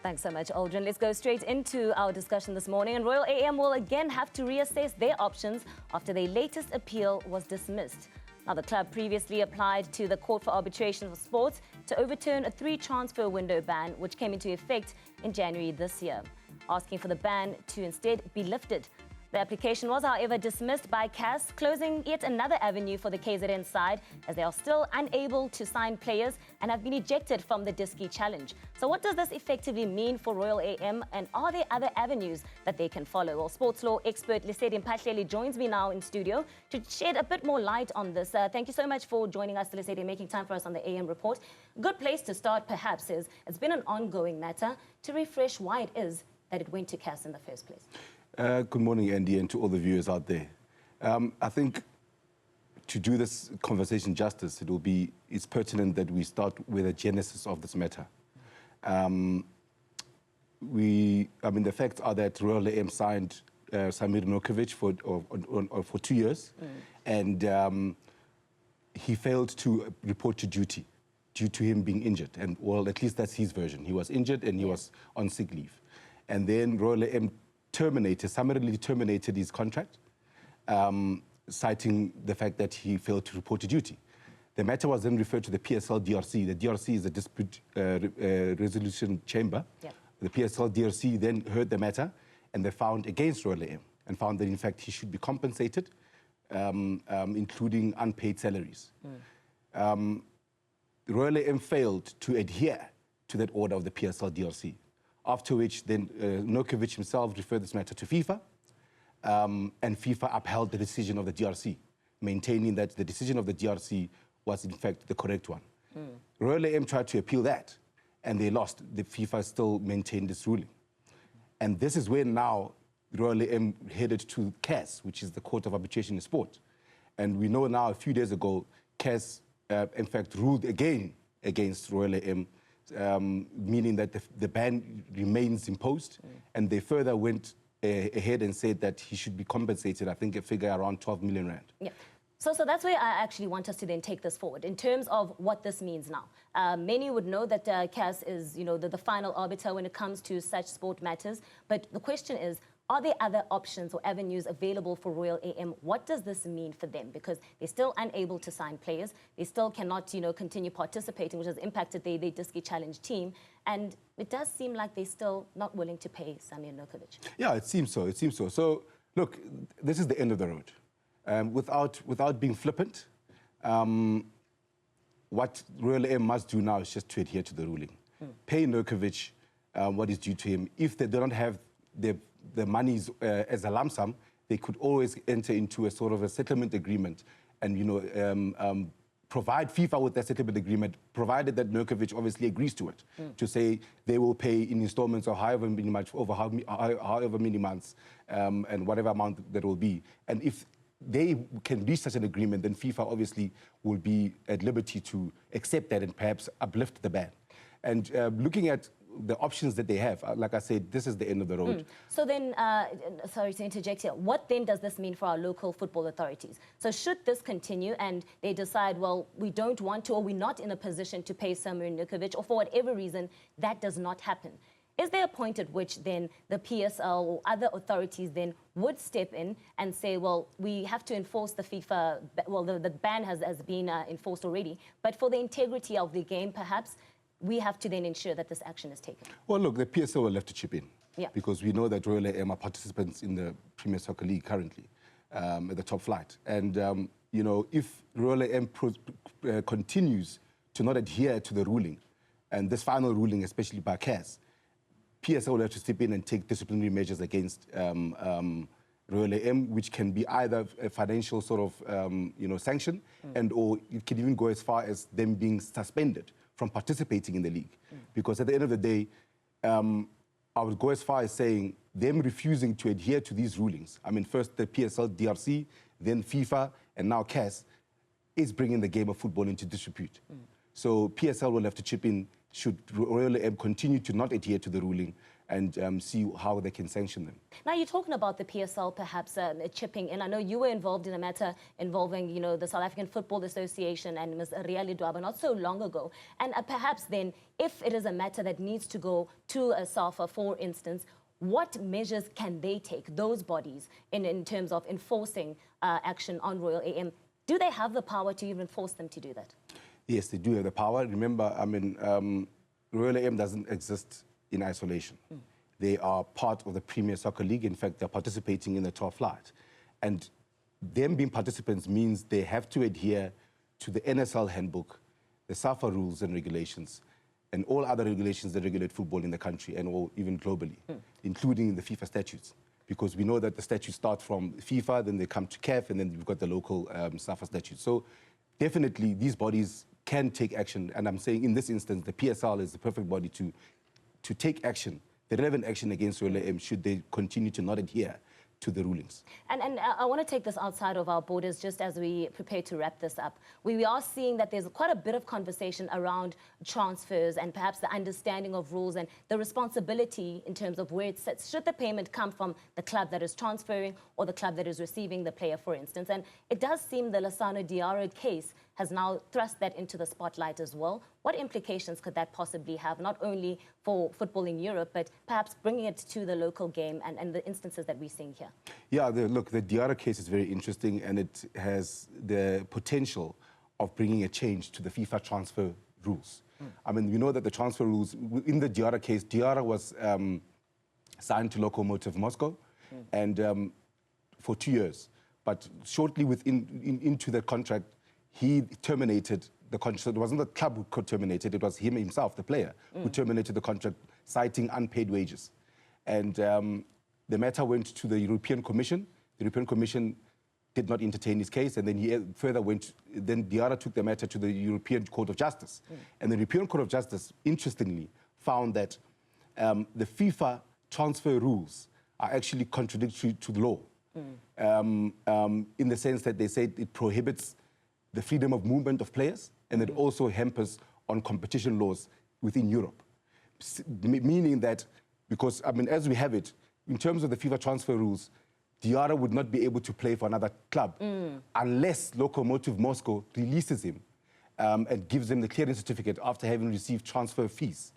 Thanks so much, Aldrin. Let's go straight into our discussion this morning. And Royal AM will again have to reassess their options after their latest appeal was dismissed. Now, the club previously applied to the Court for Arbitration for Sports to overturn a 3-transfer window ban, which came into effect in January this year, asking for the ban to instead be lifted. The application was, however, dismissed by CAS, closing yet another avenue for the KZN side, as they are still unable to sign players and have been ejected from the Diski Challenge. So what does this effectively mean for Royal AM, and are there other avenues that they can follow? Well, sports law expert Lesedi Mphahlele joins me now in studio to shed a bit more light on this. Thank you so much for joining us, Lesedi, and making time for us on the AM report. Good place to start, perhaps, is it's been an ongoing matter. To refresh why it is that it went to CAS in the first place. Good morning, Andy, and to all the viewers out there. I think to do this conversation justice, it's pertinent that we start with the genesis of this matter. The facts are that Royal AM signed Samir Nokovic for 2 years, and he failed to report to duty due to him being injured. And, well, at least that's his version. He was injured and he was on sick leave. And then Royal AM summarily terminated his contract, citing the fact that he failed to report to duty. The matter was then referred to the PSL DRC. The DRC is a dispute resolution chamber. Yep. The PSL DRC then heard the matter, and they found against Royal AM and found that, in fact, he should be compensated, including unpaid salaries. Royal AM failed to adhere to that order of the PSL DRC. After which, then Nokovic himself referred this matter to FIFA, and FIFA upheld the decision of the DRC, maintaining that the decision of the DRC was, in fact, the correct one. Royal AM tried to appeal that, and they lost. The FIFA still maintained this ruling. And this is where now Royal AM headed to CAS, which is the Court of Arbitration in Sport. And we know now, a few days ago, CAS, in fact, ruled again against Royal AM, meaning that the ban remains imposed, and they further went ahead and said that he should be compensated, I think a figure around 12 million rand. Yeah. So that's where I actually want us to then take this forward in terms of what this means now. Many would know that CAS is, the final arbiter when it comes to such sport matters, but the question is, are there other options or avenues available for Royal AM? What does this mean for them? Because they're still unable to sign players. They still cannot, continue participating, which has impacted their Diski Challenge team. And it does seem like they're still not willing to pay Samir Nokovic. Yeah, it seems so. It seems so. So, look, this is the end of the road. Without being flippant, what Royal AM must do now is just to adhere to the ruling. Pay Nokovic what is due to him. If they do not have the monies as a lump sum, they could always enter into a sort of a settlement agreement and, provide FIFA with that settlement agreement, provided that Nokovic obviously agrees to it, to say they will pay in installments of however many months, and whatever amount that will be. And if they can reach such an agreement, then FIFA obviously will be at liberty to accept that and perhaps uplift the ban. And looking at the options that they have, like I said, this is the end of the road. So then, sorry to interject here, what then does this mean for our local football authorities? So should this continue and they decide, well, we don't want to, or we're not in a position to pay Samir Nokovic, or for whatever reason, that does not happen, is there a point at which then the PSL or other authorities then would step in and say, well, we have to enforce the FIFA, well, the ban has been enforced already, but for the integrity of the game, perhaps, we have to then ensure that this action is taken? Well, look, the PSL will have to chip in, because we know that Royal AM are participants in the Premier Soccer League currently, at the top flight. And, if Royal AM continues to not adhere to the ruling, and this final ruling, especially by CAS, PSL will have to step in and take disciplinary measures against Royal AM, which can be either a financial sort of, sanction, or it can even go as far as them being suspended from participating in the league. Because at the end of the day, I would go as far as saying them refusing to adhere to these rulings. I mean, first the PSL DRC, then FIFA, and now CAS, is bringing the game of football into disrepute. So PSL will have to chip in, should Royal AM continue to not adhere to the ruling and see how they can sanction them. Now, you're talking about the PSL perhaps chipping in. I know you were involved in a matter involving, you know, the South African Football Association and Ms. Riali Dwaba not so long ago. And perhaps then, if it is a matter that needs to go to a SAFA, for instance, what measures can they take, those bodies, in terms of enforcing action on Royal AM? Do they have the power to even force them to do that? Yes, they do have the power. Remember, I mean, Royal AM doesn't exist in isolation. They are part of the Premier Soccer League. In fact, they're participating in the 12th flight. And them being participants means they have to adhere to the NSL handbook, the SAFA rules and regulations, and all other regulations that regulate football in the country and or even globally, including the FIFA statutes. Because we know that the statutes start from FIFA, then they come to CAF, and then we've got the local SAFA statutes. So definitely these bodies can take action. And I'm saying in this instance, the PSL is the perfect body to take action, the relevant action against Royal AM should they continue to not adhere to the rulings. And I want to take this outside of our borders just as we prepare to wrap this up. We are seeing that there's quite a bit of conversation around transfers and perhaps the understanding of rules and the responsibility in terms of where it sits. Should the payment come from the club that is transferring or the club that is receiving the player, for instance? And it does seem the Lassana Diarra case has now thrust that into the spotlight as well. What implications could that possibly have, not only for football in Europe, but perhaps bringing it to the local game and the instances that we're seeing here? Yeah, look, the Diarra case is very interesting, and it has the potential of bringing a change to the FIFA transfer rules. I mean, we know that the transfer rules, in the Diarra case, Diarra was signed to Lokomotiv Moscow and for 2 years. But shortly into the contract, he terminated the contract. So it wasn't the club who could terminate it, it was him himself, the player, who terminated the contract, citing unpaid wages. And the matter went to the European Commission. The European Commission did not entertain his case, and then he further went, then Diarra took the matter to the European Court of Justice. And the European Court of Justice, interestingly, found that the FIFA transfer rules are actually contradictory to the law, in the sense that they said it prohibits the freedom of movement of players, and it also hampers on competition laws within Europe. Meaning that, because, I mean, as we have it, in terms of the FIFA transfer rules, Diarra would not be able to play for another club unless Lokomotiv Moscow releases him and gives him the clearance certificate after having received transfer fees.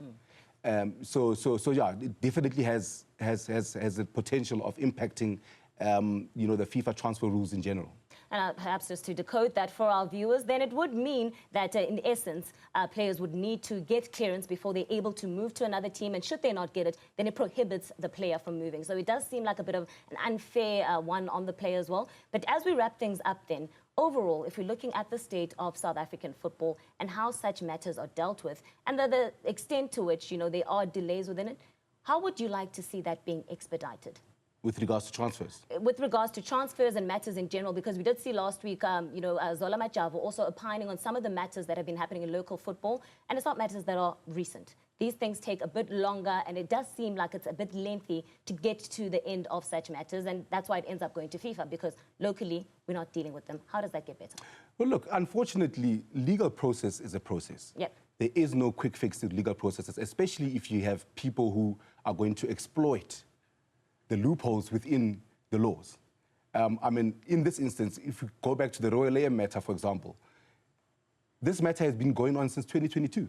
So yeah, it definitely has the potential of impacting, you know, the FIFA transfer rules in general. And perhaps just to decode that for our viewers, then it would mean that in essence, players would need to get clearance before they're able to move to another team. And should they not get it, then it prohibits the player from moving. So it does seem like a bit of an unfair one on the player as well. But as we wrap things up then, overall, if we're looking at the state of South African football and how such matters are dealt with and the extent to which, you know, there are delays within it, how would you like to see that being expedited? With regards to transfers? With regards to transfers and matters in general, because we did see last week, you know, Zola Majavo also opining on some of the matters that have been happening in local football, and it's not matters that are recent. These things take a bit longer, and it does seem like it's a bit lengthy to get to the end of such matters, and that's why it ends up going to FIFA, because locally, we're not dealing with them. How does that get better? Well, look, unfortunately, legal process is a process. Yep. There is no quick fix to legal processes, especially if you have people who are going to exploit the loopholes within the laws. I mean, in this instance, if we go back to the Royal AM matter, for example, this matter has been going on since 2022.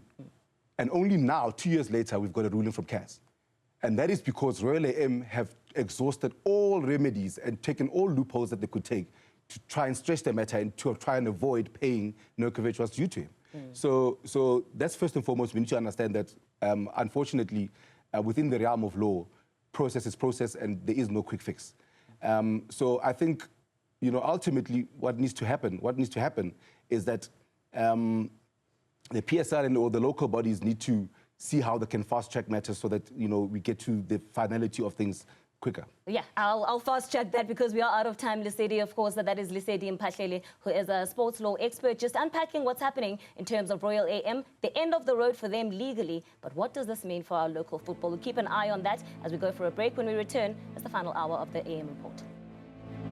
And only now, 2 years later, we've got a ruling from CAS. And that is because Royal AM have exhausted all remedies and taken all loopholes that they could take to try and stretch the matter and to try and avoid paying Nurkovic what's due to him. So that's first and foremost, we need to understand that, unfortunately, within the realm of law, process is process, and there is no quick fix. So I think, you know, ultimately what needs to happen is that the PSR and all the local bodies need to see how they can fast-track matters so that, you know, we get to the finality of things quicker. Yeah, I'll fast-track that because we are out of time, Lesedi. Of course, that is Lesedi Mphahlele, who is a sports law expert, just unpacking what's happening in terms of Royal AM, the end of the road for them legally. But what does this mean for our local football? We'll keep an eye on that as we go for a break. When we return, it's the final hour of the AM Report.